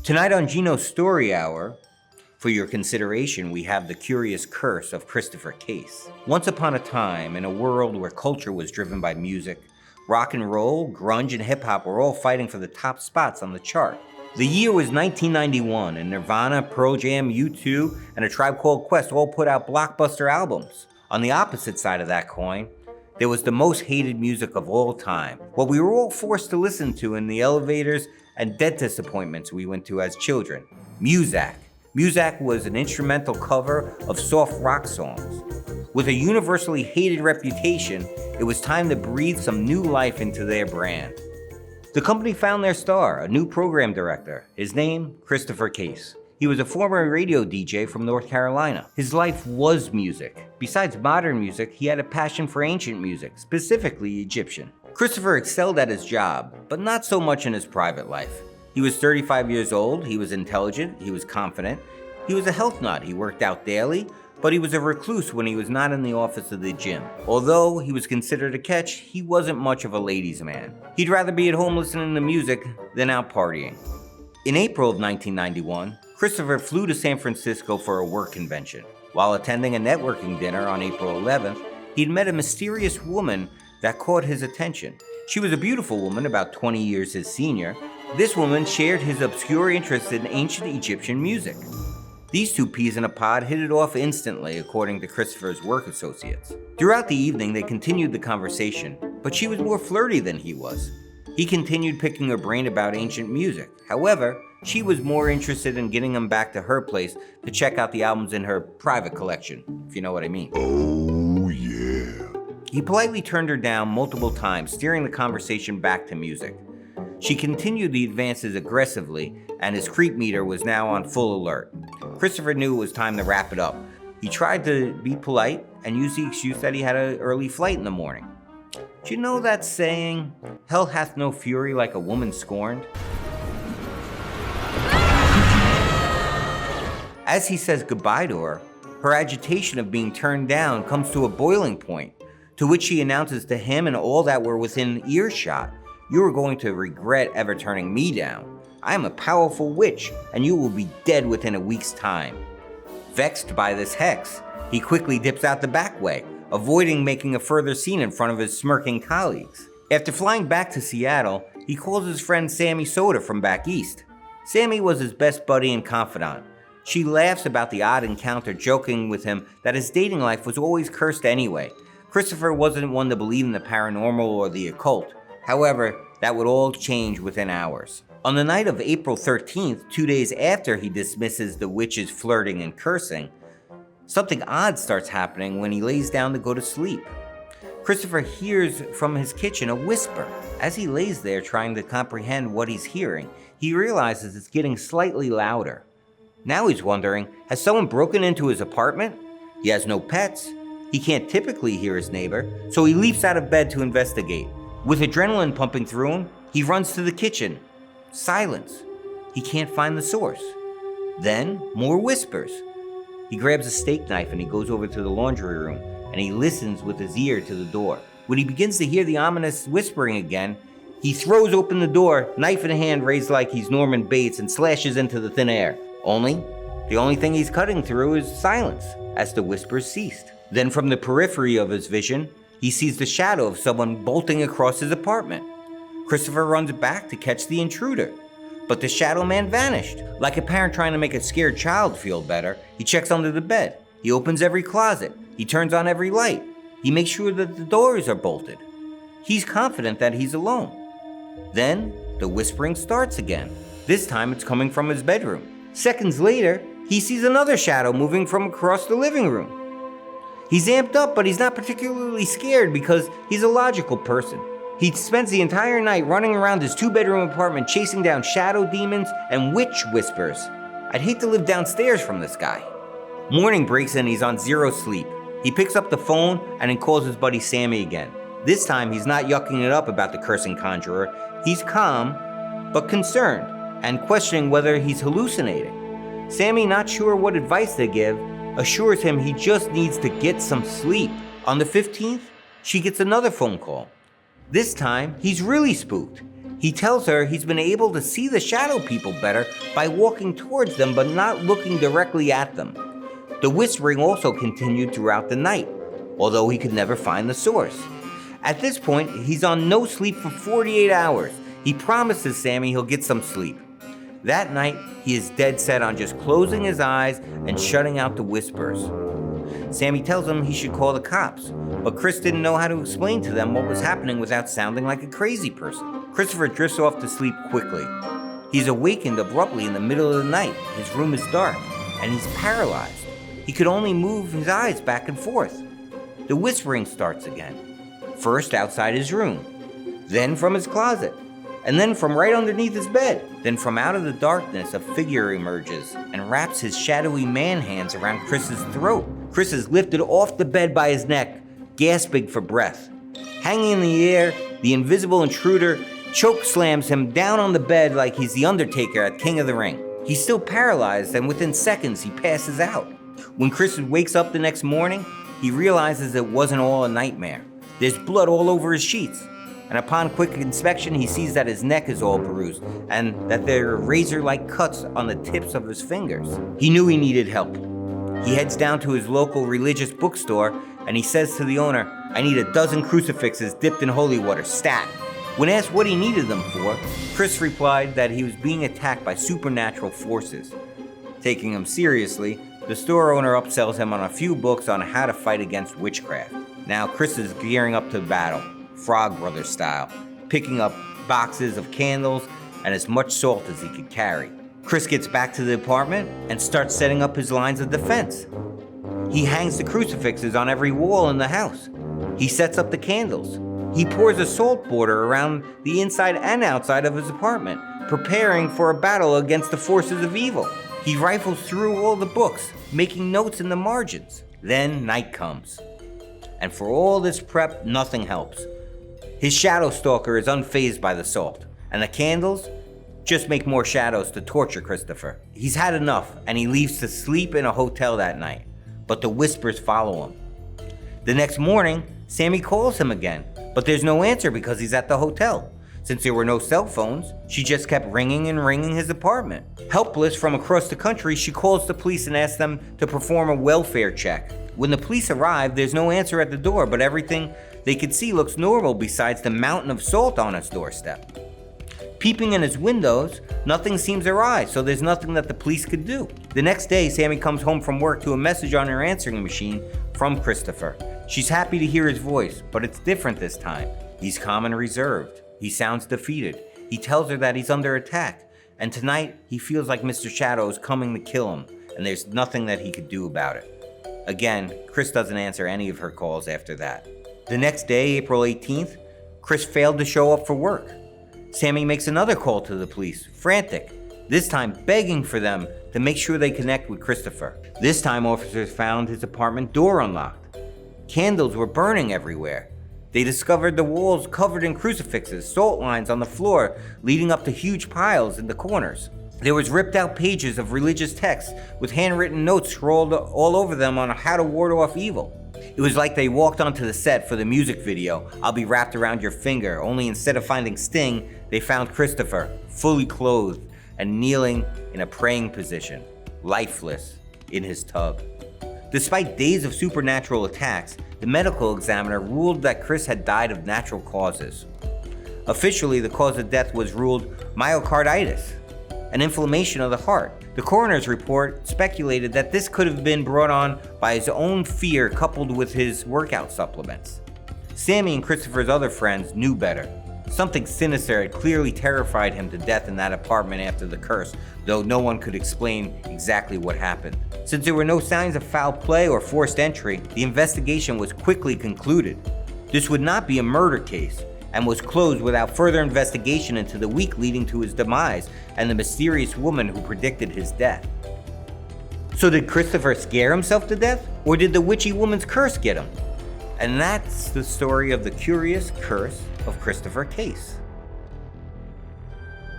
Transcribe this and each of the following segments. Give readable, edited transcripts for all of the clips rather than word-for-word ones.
Tonight on GINO Story Hour, for your consideration, we have The Curious Curse of Christopher Case. Once upon a time, in a world where culture was driven by music, rock and roll, grunge, and hip-hop were all fighting for the top spots on the chart. The year was 1991, and Nirvana, Pearl Jam, U2, and A Tribe Called Quest all put out blockbuster albums. On the opposite side of that coin, there was the most hated music of all time, what we were all forced to listen to in the elevators and dentist appointments we went to as children. Muzak. Muzak was an instrumental cover of soft rock songs. With a universally hated reputation, it was time to breathe some new life into their brand. The company found their star, a new program director. His name, Christopher Case. He was a former radio DJ from North Carolina. His life was music. Besides modern music, he had a passion for ancient music, specifically Egyptian. Christopher excelled at his job, but not so much in his private life. He was 35 years old, he was intelligent, he was confident, he was a health nut, he worked out daily, but he was a recluse when he was not in the office of the gym. Although he was considered a catch, he wasn't much of a ladies' man. He'd rather be at home listening to music than out partying. In April of 1991, Christopher flew to San Francisco for a work convention. While attending a networking dinner on April 11th, he'd met a mysterious woman that caught his attention. She was a beautiful woman, about 20 years his senior. This woman shared his obscure interest in ancient Egyptian music. These two peas in a pod hit it off instantly, according to Christopher's work associates. Throughout the evening, they continued the conversation, but she was more flirty than he was. He continued picking her brain about ancient music. However, she was more interested in getting him back to her place to check out the albums in her private collection, if you know what I mean. Oh, yeah. He politely turned her down multiple times, steering the conversation back to music. She continued the advances aggressively, and his creep meter was now on full alert. Christopher knew it was time to wrap it up. He tried to be polite and use the excuse that he had an early flight in the morning. Do you know that saying, hell hath no fury like a woman scorned? As he says goodbye to her, her agitation of being turned down comes to a boiling point, to which she announces to him and all that were within earshot, "You are going to regret ever turning me down. I am a powerful witch, and you will be dead within a week's time." Vexed by this hex, he quickly dips out the back way, avoiding making a further scene in front of his smirking colleagues. After flying back to Seattle, he calls his friend Sammy Soda from back east. Sammy was his best buddy and confidant. She laughs about the odd encounter, joking with him that his dating life was always cursed anyway. Christopher wasn't one to believe in the paranormal or the occult. However, that would all change within hours. On the night of April 13th, 2 days after he dismisses the witch's flirting and cursing, something odd starts happening when he lays down to go to sleep. Christopher hears from his kitchen a whisper. As he lays there trying to comprehend what he's hearing, he realizes it's getting slightly louder. Now he's wondering, has someone broken into his apartment? He has no pets. He can't typically hear his neighbor, so he leaps out of bed to investigate. With adrenaline pumping through him, he runs to the kitchen. Silence. He can't find the source. Then, more whispers. He grabs a steak knife and he goes over to the laundry room, and he listens with his ear to the door. When he begins to hear the ominous whispering again, he throws open the door, knife in hand raised like he's Norman Bates, and slashes into the thin air. The only thing he's cutting through is silence, as the whispers ceased. Then from the periphery of his vision, he sees the shadow of someone bolting across his apartment. Christopher runs back to catch the intruder, but the shadow man vanished. Like a parent trying to make a scared child feel better, he checks under the bed. He opens every closet. He turns on every light. He makes sure that the doors are bolted. He's confident that he's alone. Then, the whispering starts again. This time it's coming from his bedroom. Seconds later, he sees another shadow moving from across the living room. He's amped up, but he's not particularly scared because he's a logical person. He spends the entire night running around his 2-bedroom apartment chasing down shadow demons and witch whispers. I'd hate to live downstairs from this guy. Morning breaks and he's on zero sleep. He picks up the phone and then calls his buddy Sammy again. This time he's not yucking it up about the cursing conjurer. He's calm, but concerned, and questioning whether he's hallucinating. Sammy, not sure what advice to give, assures him he just needs to get some sleep. On the 15th, she gets another phone call. This time, he's really spooked. He tells her he's been able to see the shadow people better by walking towards them but not looking directly at them. The whispering also continued throughout the night, although he could never find the source. At this point, he's on no sleep for 48 hours. He promises Sammy he'll get some sleep. That night, he is dead set on just closing his eyes and shutting out the whispers. Sammy tells him he should call the cops, but Chris didn't know how to explain to them what was happening without sounding like a crazy person. Christopher drifts off to sleep quickly. He's awakened abruptly in the middle of the night. His room is dark, and he's paralyzed. He could only move his eyes back and forth. The whispering starts again. First outside his room, then from his closet, and then from right underneath his bed. Then from out of the darkness, a figure emerges and wraps his shadowy man hands around Chris's throat. Chris is lifted off the bed by his neck, gasping for breath. Hanging in the air, the invisible intruder choke slams him down on the bed like he's the Undertaker at King of the Ring. He's still paralyzed, and within seconds, he passes out. When Chris wakes up the next morning, he realizes it wasn't all a nightmare. There's blood all over his sheets, and upon quick inspection, he sees that his neck is all bruised and that there are razor-like cuts on the tips of his fingers. He knew he needed help. He heads down to his local religious bookstore and he says to the owner, "I need a dozen crucifixes dipped in holy water, stat." When asked what he needed them for, Chris replied that he was being attacked by supernatural forces. Taking him seriously, the store owner upsells him on a few books on how to fight against witchcraft. Now Chris is gearing up to battle, Frog Brothers style, picking up boxes of candles and as much salt as he could carry. Chris gets back to the apartment and starts setting up his lines of defense. He hangs the crucifixes on every wall in the house. He sets up the candles. He pours a salt border around the inside and outside of his apartment, preparing for a battle against the forces of evil. He rifles through all the books, making notes in the margins. Then night comes. And for all this prep, nothing helps. His shadow stalker is unfazed by the salt, and the candles just make more shadows to torture Christopher. He's had enough, and he leaves to sleep in a hotel that night, but the whispers follow him. The next morning, Sammy calls him again, but there's no answer because he's at the hotel. Since there were no cell phones, she just kept ringing and ringing his apartment. Helpless from across the country, she calls the police and asks them to perform a welfare check. When the police arrive, there's no answer at the door, but everything they could see looks normal besides the mountain of salt on his doorstep. Peeping in his windows, nothing seems awry, so there's nothing that the police could do. The next day, Sammy comes home from work to a message on her answering machine from Christopher. She's happy to hear his voice, but it's different this time. He's calm and reserved. He sounds defeated. He tells her that he's under attack, and tonight he feels like Mr. Shadow is coming to kill him, and there's nothing that he could do about it. Again, Chris doesn't answer any of her calls after that. The next day, April 18th, Chris failed to show up for work. Sammy makes another call to the police, frantic, this time begging for them to make sure they connect with Christopher. This time, officers found his apartment door unlocked. Candles were burning everywhere. They discovered the walls covered in crucifixes, salt lines on the floor leading up to huge piles in the corners. There was ripped out pages of religious texts with handwritten notes scrawled all over them on how to ward off evil. It was like they walked onto the set for the music video, "I'll Be Wrapped Around Your Finger," only instead of finding Sting, they found Christopher, fully clothed and kneeling in a praying position, lifeless in his tub. Despite days of supernatural attacks, the medical examiner ruled that Chris had died of natural causes. Officially, the cause of death was ruled myocarditis, an inflammation of the heart. The coroner's report speculated that this could have been brought on by his own fear coupled with his workout supplements. Sammy and Christopher's other friends knew better. Something sinister had clearly terrified him to death in that apartment after the curse, though no one could explain exactly what happened. Since there were no signs of foul play or forced entry, the investigation was quickly concluded. This would not be a murder case, and was closed without further investigation into the week leading to his demise and the mysterious woman who predicted his death. So did Christopher scare himself to death, or did the witchy woman's curse get him? And that's the story of the curious curse of Christopher Case.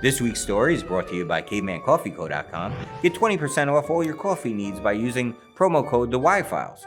This week's story is brought to you by CavemanCoffeeCo.com. Get 20% off all your coffee needs by using promo code TheWiFiles.